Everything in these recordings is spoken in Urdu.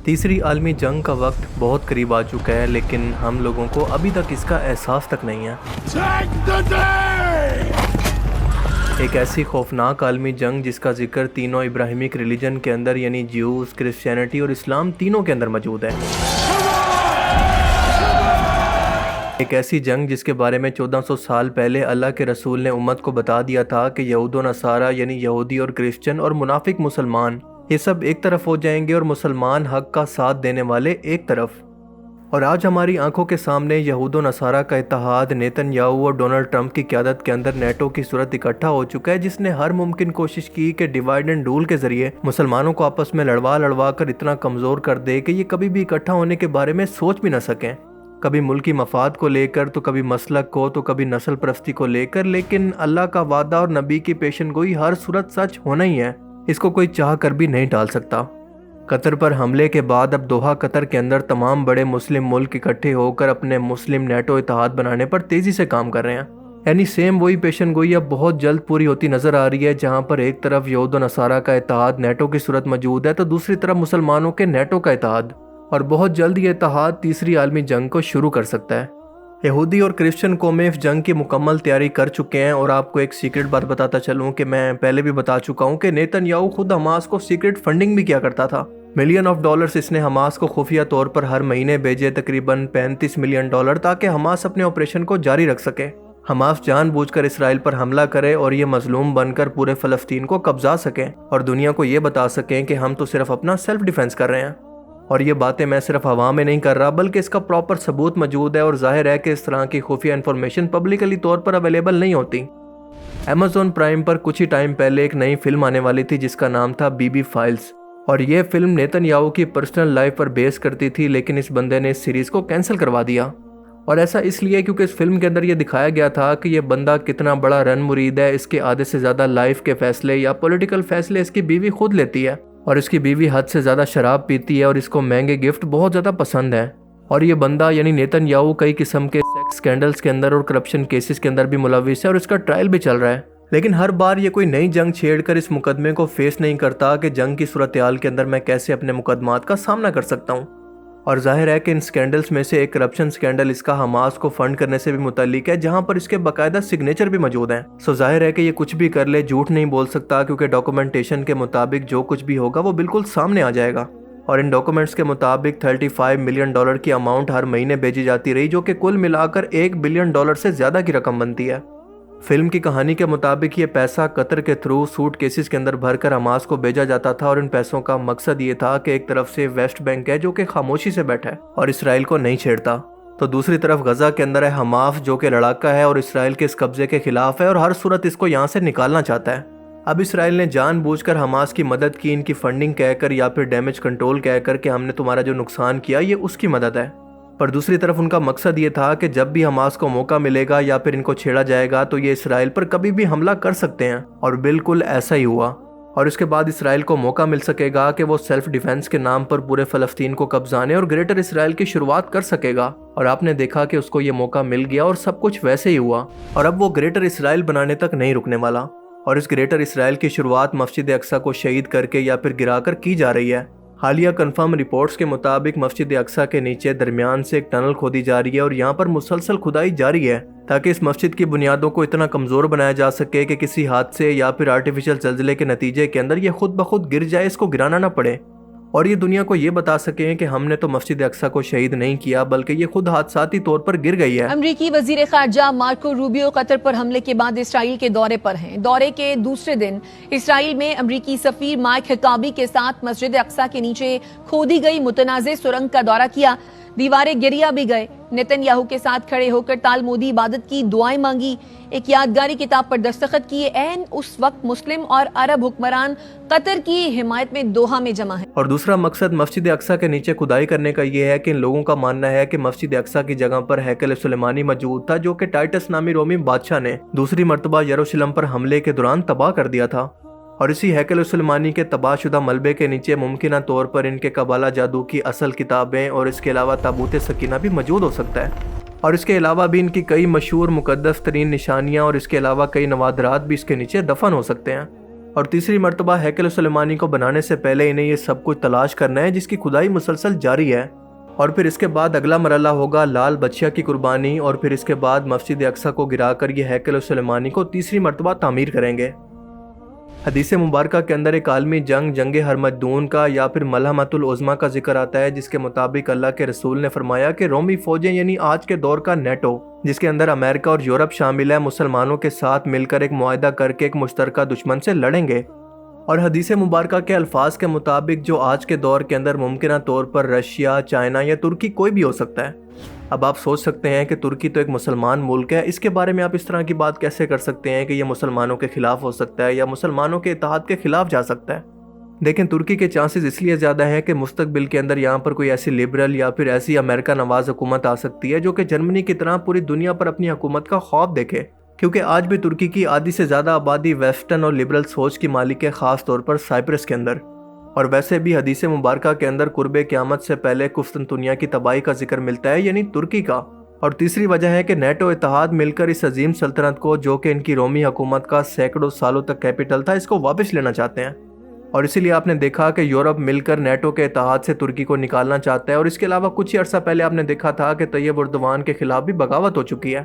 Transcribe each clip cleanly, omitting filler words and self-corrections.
تیسری عالمی جنگ کا وقت بہت قریب آ چکا ہے، لیکن ہم لوگوں کو ابھی تک اس کا احساس تک نہیں ہے۔ ایک ایسی خوفناک عالمی جنگ جس کا ذکر تینوں ابراہیمک ریلیجن کے اندر یعنی جیوز، کرسچینٹی اور اسلام تینوں کے اندر موجود ہے۔ ایک ایسی جنگ جس کے بارے میں 1400 سال پہلے اللہ کے رسول نے امت کو بتا دیا تھا کہ یہود و نصارہ یعنی یہودی اور کرسچن اور منافق مسلمان یہ سب ایک طرف ہو جائیں گے اور مسلمان حق کا ساتھ دینے والے ایک طرف۔ اور آج ہماری آنکھوں کے سامنے یہود و نصارہ کا اتحاد نیتن یاہو اور ڈونلڈ ٹرمپ کی قیادت کے اندر نیٹو کی صورت اکٹھا ہو چکا ہے، جس نے ہر ممکن کوشش کی کہ ڈیوائیڈ اینڈ رول کے ذریعے مسلمانوں کو آپس میں لڑوا کر اتنا کمزور کر دے کہ یہ کبھی بھی اکٹھا ہونے کے بارے میں سوچ بھی نہ سکیں، کبھی ملکی مفاد کو لے کر تو کبھی مسلک کو تو کبھی نسل پرستی کو لے کر۔ لیکن اللہ کا وعدہ اور نبی کی پیشن گوئی ہر صورت سچ ہونا ہی ہے، اس کو کوئی چاہ کر بھی نہیں ٹال سکتا۔ قطر پر حملے کے بعد اب دوحہ قطر کے اندر تمام بڑے مسلم ملک اکٹھے ہو کر اپنے مسلم نیٹو اتحاد بنانے پر تیزی سے کام کر رہے ہیں، یعنی سیم وہی پیشن گوئی اب بہت جلد پوری ہوتی نظر آ رہی ہے، جہاں پر ایک طرف یہود و نصارہ کا اتحاد نیٹو کی صورت موجود ہے تو دوسری طرف مسلمانوں کے نیٹو کا اتحاد، اور بہت جلد یہ اتحاد تیسری عالمی جنگ کو شروع کر سکتا ہے۔ یہودی اور کرسچن قومیں اس جنگ کی مکمل تیاری کر چکے ہیں، اور آپ کو ایک سیکرٹ بات بتاتا چلوں کہ میں پہلے بھی بتا چکا ہوں کہ نیتن یاہو خود حماس کو سیکرٹ فنڈنگ بھی کیا کرتا تھا۔ ملین آف ڈالرز اس نے حماس کو خفیہ طور پر ہر مہینے بھیجے، تقریباً $35 ملین، تاکہ حماس اپنے آپریشن کو جاری رکھ سکے۔ حماس جان بوجھ کر اسرائیل پر حملہ کرے اور یہ مظلوم بن کر پورے فلسطین کو قبضا سکیں اور دنیا کو یہ بتا سکیں کہ ہم تو صرف اپنا سیلف ڈیفنس کر رہے ہیں۔ اور یہ باتیں میں صرف ہوا میں نہیں کر رہا، بلکہ اس کا پراپر ثبوت موجود ہے، اور ظاہر ہے کہ اس طرح کی خفیہ انفارمیشن پبلکلی طور پر اویلیبل نہیں ہوتی۔ ایمیزون پرائم پر کچھ ہی ٹائم پہلے ایک نئی فلم آنے والی تھی جس کا نام تھا بی بی فائلز، اور یہ فلم نیتن یاہو کی پرسنل لائف پر بیس کرتی تھی، لیکن اس بندے نے اس سیریز کو کینسل کروا دیا، اور ایسا اس لیے کیونکہ اس فلم کے اندر یہ دکھایا گیا تھا کہ یہ بندہ کتنا بڑا رن مرید ہے، اس کے آدھے سے زیادہ لائف کے فیصلے یا پولیٹیکل فیصلے اس کی بیوی خود لیتی ہے، اور اس کی بیوی حد سے زیادہ شراب پیتی ہے اور اس کو مہنگے گفٹ بہت زیادہ پسند ہیں، اور یہ بندہ یعنی نیتن یاہو کئی قسم کے سیکس سکینڈلز کے اندر اور کرپشن کیسز کے اندر بھی ملوث ہے، اور اس کا ٹرائل بھی چل رہا ہے۔ لیکن ہر بار یہ کوئی نئی جنگ چھیڑ کر اس مقدمے کو فیس نہیں کرتا کہ جنگ کی صورتحال کے اندر میں کیسے اپنے مقدمات کا سامنا کر سکتا ہوں، اور ظاہر ہے کہ ان سکینڈلز میں سے ایک کرپشن سکینڈل اس کا حماس کو فنڈ کرنے سے بھی متعلق ہے، جہاں پر اس کے باقاعدہ سگنیچر بھی موجود ہیں۔ ظاہر ہے کہ یہ کچھ بھی کر لے جھوٹ نہیں بول سکتا، کیونکہ ڈاکومنٹیشن کے مطابق جو کچھ بھی ہوگا وہ بالکل سامنے آ جائے گا، اور ان ڈاکومنٹس کے مطابق $35 ملین کی اماؤنٹ ہر مہینے بھیجی جاتی رہی، جو کہ کل ملا کر $1 بلین سے زیادہ کی رقم بنتی ہے۔ فلم کی کہانی کے مطابق یہ پیسہ قطر کے تھرو سوٹ کیسز کے اندر بھر کر حماس کو بھیجا جاتا تھا، اور ان پیسوں کا مقصد یہ تھا کہ ایک طرف سے ویسٹ بینک ہے جو کہ خاموشی سے بیٹھا ہے اور اسرائیل کو نہیں چھیڑتا، تو دوسری طرف غزہ کے اندر ہے حماس جو کہ لڑاکا ہے اور اسرائیل کے اس قبضے کے خلاف ہے اور ہر صورت اس کو یہاں سے نکالنا چاہتا ہے۔ اب اسرائیل نے جان بوجھ کر حماس کی مدد کی، ان کی فنڈنگ کہہ کر یا پھر ڈیمیج کنٹرول کہہ کر کہ ہم نے تمہارا جو نقصان کیا یہ اس کی مدد ہے، پر دوسری طرف ان کا مقصد یہ تھا کہ جب بھی حماس کو موقع ملے گا یا پھر ان کو چھیڑا جائے گا تو یہ اسرائیل پر کبھی بھی حملہ کر سکتے ہیں، اور بالکل ایسا ہی ہوا، اور اس کے بعد اسرائیل کو موقع مل سکے گا کہ وہ سیلف ڈیفنس کے نام پر پورے فلسطین کو قبضانے اور گریٹر اسرائیل کی شروعات کر سکے گا، اور آپ نے دیکھا کہ اس کو یہ موقع مل گیا اور سب کچھ ویسے ہی ہوا، اور اب وہ گریٹر اسرائیل بنانے تک نہیں رکنے والا، اور اس گریٹر اسرائیل کی شروعات مسجد اقصی کو شہید کر کے یا پھر گرا کر کی جا رہی ہے۔ حالیہ کنفرم رپورٹس کے مطابق مسجد اقصی کے نیچے درمیان سے ایک ٹنل کھودی جا رہی ہے، اور یہاں پر مسلسل کھدائی جاری ہے تاکہ اس مسجد کی بنیادوں کو اتنا کمزور بنایا جا سکے کہ کسی حادثے یا پھر آرٹیفیشل زلزلے کے نتیجے کے اندر یہ خود بخود گر جائے، اس کو گرانا نہ پڑے، اور یہ دنیا کو یہ بتا سکیں کہ ہم نے تو مسجد اقصی کو شہید نہیں کیا بلکہ یہ خود حادثاتی طور پر گر گئی ہے۔ امریکی وزیر خارجہ مارکو روبیو قطر پر حملے کے بعد اسرائیل کے دورے پر ہیں۔ دورے کے دوسرے دن اسرائیل میں امریکی سفیر مائک حقابی کے ساتھ مسجد اقصی کے نیچے کھودی گئی متنازع سرنگ کا دورہ کیا، دیواریں گریا بھی گئے، نیتن یاہو کے ساتھ کھڑے ہو کر تالمودی عبادت کی دعائیں مانگی، ایک یادگاری کتاب پر دستخط کیے۔ عین اس وقت مسلم اور عرب حکمران قطر کی حمایت میں دوحہ میں جمع ہیں۔ اور دوسرا مقصد مسجد اقصی کے نیچے کھدائی کرنے کا یہ ہے کہ ان لوگوں کا ماننا ہے کہ مسجد اقصی کی جگہ پر ہیکل سلیمانی موجود تھا، جو کہ ٹائٹس نامی رومی بادشاہ نے دوسری مرتبہ یروشلم پر حملے کے دوران تباہ کر دیا تھا، اور اسی ہیکل سلیمانی کے تباہ شدہ ملبے کے نیچے ممکنہ طور پر ان کے قبالہ جادو کی اصل کتابیں اور اس کے علاوہ تابوت سکینہ بھی موجود ہو سکتا ہے، اور اس کے علاوہ بھی ان کی کئی مشہور مقدس ترین نشانیاں اور اس کے علاوہ کئی نوادرات بھی اس کے نیچے دفن ہو سکتے ہیں۔ اور تیسری مرتبہ ہیکل سلیمانی کو بنانے سے پہلے انہیں یہ سب کچھ تلاش کرنا ہے جس کی کھدائی مسلسل جاری ہے، اور پھر اس کے بعد اگلا مرحلہ ہوگا لال بچیا کی قربانی، اور پھر اس کے بعد مسجد اقصی کو گرا کر یہ ہیکل سلیمانی کو تیسری مرتبہ تعمیر کریں گے۔ حدیث مبارکہ کے اندر ایک عالمی جنگ ہرمجدون کا یا پھر ملحمۃ العظمیٰ کا ذکر آتا ہے، جس کے مطابق اللہ کے رسول نے فرمایا کہ رومی فوجیں یعنی آج کے دور کا نیٹو، جس کے اندر امریکہ اور یورپ شامل ہے، مسلمانوں کے ساتھ مل کر ایک معاہدہ کر کے ایک مشترکہ دشمن سے لڑیں گے۔ اور حدیث مبارکہ کے الفاظ کے مطابق جو آج کے دور کے اندر ممکنہ طور پر رشیا، چائنا یا ترکی کوئی بھی ہو سکتا ہے۔ اب آپ سوچ سکتے ہیں کہ ترکی تو ایک مسلمان ملک ہے، اس کے بارے میں آپ اس طرح کی بات کیسے کر سکتے ہیں کہ یہ مسلمانوں کے خلاف ہو سکتا ہے یا مسلمانوں کے اتحاد کے خلاف جا سکتا ہے؟ لیکن ترکی کے چانسز اس لیے زیادہ ہیں کہ مستقبل کے اندر یہاں پر کوئی ایسی لبرل یا پھر ایسی امریکہ نواز حکومت آ سکتی ہے جو کہ جرمنی کی طرح پوری دنیا پر اپنی حکومت کا خواب دیکھے، کیونکہ آج بھی ترکی کی آدھی سے زیادہ آبادی ویسٹرن اور لبرل سوچ کی مالک ہے، خاص طور پر سائپرس کے اندر۔ اور ویسے بھی حدیث مبارکہ کے اندر قرب قیامت سے پہلے قسطنطنیہ کی تباہی کا ذکر ملتا ہے، یعنی ترکی کا۔ اور تیسری وجہ ہے کہ نیٹو اتحاد مل کر اس عظیم سلطنت کو، جو کہ ان کی رومی حکومت کا سینکڑوں سالوں تک کیپٹل تھا، اس کو واپس لینا چاہتے ہیں۔ اور اسی لیے آپ نے دیکھا کہ یورپ مل کر نیٹو کے اتحاد سے ترکی کو نکالنا چاہتا ہے، اور اس کے علاوہ کچھ ہی عرصہ پہلے آپ نے دیکھا تھا کہ طیب اردوان کے خلاف بھی بغاوت ہو چکی ہے۔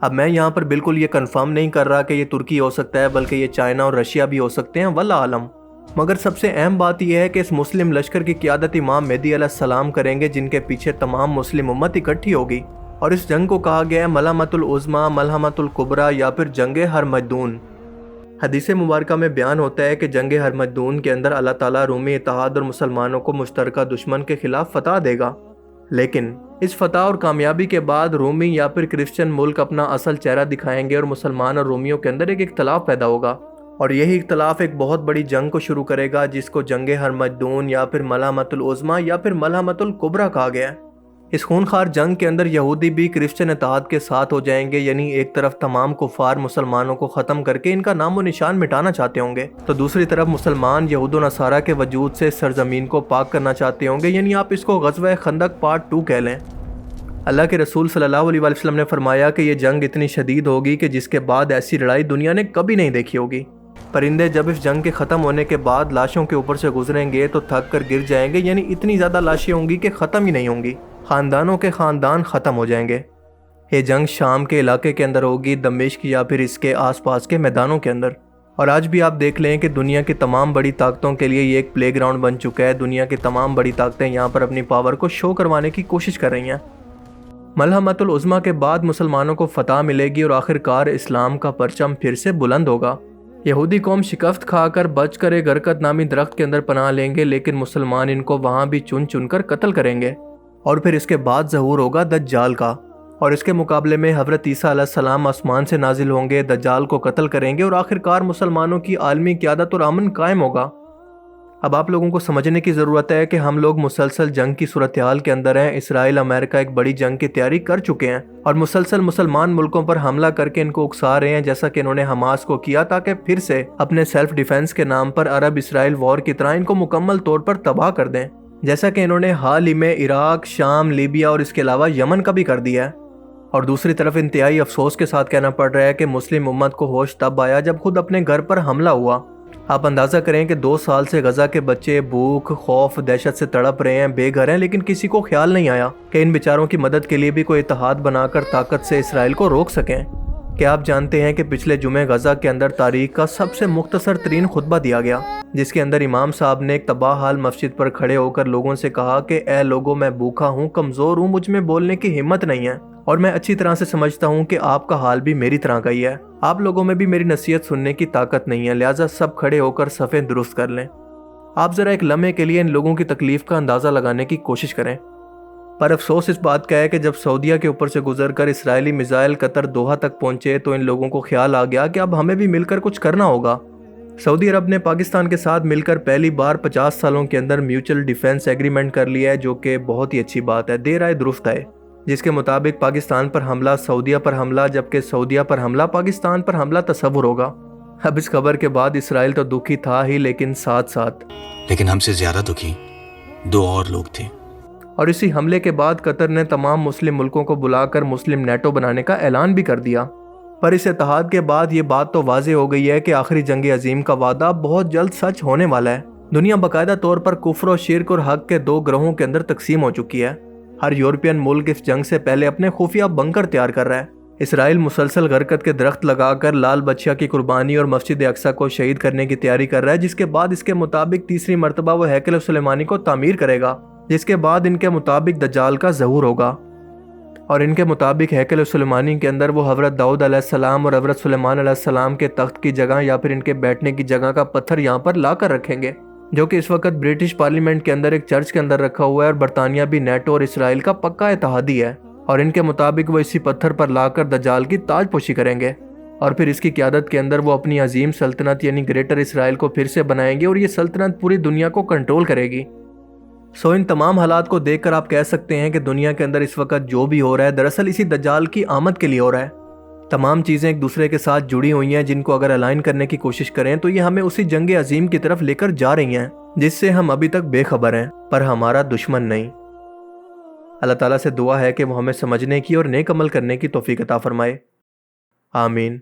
اب میں یہاں پر بالکل یہ کنفرم نہیں کر رہا کہ یہ ترکی ہو سکتا ہے، بلکہ یہ چائنا اور رشیا بھی ہو سکتے ہیں، واللہ عالم۔ مگر سب سے اہم بات یہ ہے کہ اس مسلم لشکر کی قیادت امام مہدی علیہ السلام کریں گے، جن کے پیچھے تمام مسلم امت اکٹھی ہوگی، اور اس جنگ کو کہا گیا ہے ملحمۃ العظمیٰ، ملحمۃ الکبریٰ یا پھر جنگ ہرمجدون۔ حدیث مبارکہ میں بیان ہوتا ہے کہ جنگ ہرمجدون کے اندر اللہ تعالیٰ رومی اتحاد اور مسلمانوں کو مشترکہ دشمن کے خلاف فتح دے گا، لیکن اس فتح اور کامیابی کے بعد رومی یا پھر کرسچن ملک اپنا اصل چہرہ دکھائیں گے، اور مسلمان اور رومیوں کے اندر ایک اختلاف پیدا ہوگا، اور یہی اختلاف ایک بہت بڑی جنگ کو شروع کرے گا، جس کو جنگ ہرمجدون یا پھر ملحمۃ العظمیٰ یا پھر ملحمۃ الکبریٰ کہا گیا ہے۔ اس خونخوار جنگ کے اندر یہودی بھی کرسچن اتحاد کے ساتھ ہو جائیں گے، یعنی ایک طرف تمام کفار مسلمانوں کو ختم کر کے ان کا نام و نشان مٹانا چاہتے ہوں گے، تو دوسری طرف مسلمان یہود و نصارہ کے وجود سے سرزمین کو پاک کرنا چاہتے ہوں گے، یعنی آپ اس کو غزوہ خندق پارٹ 2 کہہ لیں۔ اللہ کے رسول صلی اللہ علیہ وسلم نے فرمایا کہ یہ جنگ اتنی شدید ہوگی کہ جس کے بعد ایسی لڑائی دنیا نے کبھی نہیں دیکھی ہوگی۔ پرندے جب اس جنگ کے ختم ہونے کے بعد لاشوں کے اوپر سے گزریں گے تو تھک کر گر جائیں گے، یعنی اتنی زیادہ لاشیں ہوں گی کہ ختم ہی نہیں ہوں گی، خاندانوں کے خاندان ختم ہو جائیں گے۔ یہ جنگ شام کے علاقے کے اندر ہوگی، دمشق یا پھر اس کے آس پاس کے میدانوں کے اندر۔ اور آج بھی آپ دیکھ لیں کہ دنیا کی تمام بڑی طاقتوں کے لیے یہ ایک پلے گراؤنڈ بن چکا ہے، دنیا کی تمام بڑی طاقتیں یہاں پر اپنی پاور کو شو کروانے کی کوشش کر رہی ہیں۔ ملحمۃ العظمیٰ کے بعد مسلمانوں کو فتح ملے گی اور آخر کار اسلام کا پرچم پھر سے بلند ہوگا۔ یہودی قوم شکست کھا کر بچ کر ایک غرقد نامی درخت کے اندر پناہ لیں گے، لیکن مسلمان ان کو وہاں بھی چن چن کر قتل کریں گے، اور پھر اس کے بعد ظہور ہوگا دجال کا، اور اس کے مقابلے میں حضرت عیسیٰ علیہ السلام آسمان سے نازل ہوں گے، دجال کو قتل کریں گے، اور آخر کار مسلمانوں کی عالمی قیادت اور امن قائم ہوگا۔ اب آپ لوگوں کو سمجھنے کی ضرورت ہے کہ ہم لوگ مسلسل جنگ کی صورتحال کے اندر ہیں۔ اسرائیل امریکہ ایک بڑی جنگ کی تیاری کر چکے ہیں اور مسلسل مسلمان ملکوں پر حملہ کر کے ان کو اکسا رہے ہیں، جیسا کہ انہوں نے حماس کو کیا، تاکہ پھر سے اپنے سیلف ڈیفنس کے نام پر عرب اسرائیل وار کی طرح ان کو مکمل طور پر تباہ کر دیں، جیسا کہ انہوں نے حال ہی میں عراق، شام، لیبیا اور اس کے علاوہ یمن کا بھی کر دیا ہے۔ اور دوسری طرف انتہائی افسوس کے ساتھ کہنا پڑ رہا ہے کہ مسلم امت کو ہوش تب آیا جب خود اپنے گھر پر حملہ ہوا۔ آپ اندازہ کریں کہ 2 سال سے غزہ کے بچے بھوک، خوف، دہشت سے تڑپ رہے ہیں، بے گھر ہیں، لیکن کسی کو خیال نہیں آیا کہ ان بیچاروں کی مدد کے لیے بھی کوئی اتحاد بنا کر طاقت سے اسرائیل کو روک سکیں۔ کیا آپ جانتے ہیں کہ پچھلے جمعے غزہ کے اندر تاریخ کا سب سے مختصر ترین خطبہ دیا گیا، جس کے اندر امام صاحب نے ایک تباہ حال مسجد پر کھڑے ہو کر لوگوں سے کہا کہ اے لوگوں، میں بھوکا ہوں، کمزور ہوں، مجھ میں بولنے کی ہمت نہیں ہے، اور میں اچھی طرح سے سمجھتا ہوں کہ آپ کا حال بھی میری طرح کا ہی ہے، آپ لوگوں میں بھی میری نصیحت سننے کی طاقت نہیں ہے، لہٰذا سب کھڑے ہو کر صفیں درست کر لیں۔ آپ ذرا ایک لمحے کے لیے ان لوگوں کی تکلیف کا اندازہ لگانے کی کوشش کریں۔ پر افسوس اس بات کا ہے کہ جب سعودیہ کے اوپر سے گزر کر اسرائیلی میزائل قطر دوحہ تک پہنچے تو ان لوگوں کو خیال آ گیا کہ اب ہمیں بھی مل کر کچھ کرنا ہوگا۔ سعودی عرب نے پاکستان کے ساتھ مل کر پہلی بار 50 سالوں کے اندر میوچل ڈیفنس ایگریمنٹ کر لیا ہے، جو کہ بہت ہی اچھی بات ہے، دیر آئے درست آئے، جس کے مطابق پاکستان پر حملہ سعودیہ پر حملہ، جبکہ سعودیہ پر حملہ پاکستان پر حملہ تصور ہوگا۔ اب اس خبر کے بعد اسرائیل تو دکھی تھا ہی، لیکن لیکن ہم سے زیادہ دکھی 2 اور لوگ تھے۔ اور اسی حملے کے بعد قطر نے تمام مسلم ملکوں کو بلا کر مسلم نیٹو بنانے کا اعلان بھی کر دیا۔ پر اس اتحاد کے بعد یہ بات تو واضح ہو گئی ہے کہ آخری جنگ عظیم کا وعدہ بہت جلد سچ ہونے والا ہے۔ دنیا باقاعدہ طور پر کفر و شرک اور حق کے دو گروہوں کے اندر تقسیم ہو چکی ہے۔ ہر یورپین ملک اس جنگ سے پہلے اپنے خفیہ بنکر تیار کر رہا ہے۔ اسرائیل مسلسل غرقت کے درخت لگا کر لال بچہ کی قربانی اور مسجد اقصی کو شہید کرنے کی تیاری کر رہا ہے، جس کے بعد اس کے مطابق تیسری مرتبہ وہ ہیکل سلیمانی کو تعمیر کرے گا، جس کے بعد ان کے مطابق دجال کا ظہور ہوگا، اور ان کے مطابق ہیکل سلیمانی کے اندر وہ حضرت داؤد علیہ السلام اور حضرت سلیمان علیہ السلام کے تخت کی جگہ یا پھر ان کے بیٹھنے کی جگہ کا پتھر یہاں پر لا کر رکھیں گے، جو کہ اس وقت برٹش پارلیمنٹ کے اندر ایک چرچ کے اندر رکھا ہوا ہے، اور برطانیہ بھی نیٹو اور اسرائیل کا پکا اتحادی ہے، اور ان کے مطابق وہ اسی پتھر پر لا کر دجال کی تاج پوشی کریں گے، اور پھر اس کی قیادت کے اندر وہ اپنی عظیم سلطنت یعنی گریٹر اسرائیل کو پھر سے بنائیں گے، اور یہ سلطنت پوری دنیا کو کنٹرول کرے گی۔ ان تمام حالات کو دیکھ کر آپ کہہ سکتے ہیں کہ دنیا کے اندر اس وقت جو بھی ہو رہا ہے دراصل اسی دجال کی آمد کے لیے ہو رہا ہے۔ تمام چیزیں ایک دوسرے کے ساتھ جڑی ہوئی ہیں، جن کو اگر الائن کرنے کی کوشش کریں تو یہ ہمیں اسی جنگ عظیم کی طرف لے کر جا رہی ہیں، جس سے ہم ابھی تک بے خبر ہیں، پر ہمارا دشمن نہیں۔ اللہ تعالیٰ سے دعا ہے کہ وہ ہمیں سمجھنے کی اور نیک عمل کرنے کی توفیق عطا فرمائے۔ آمین۔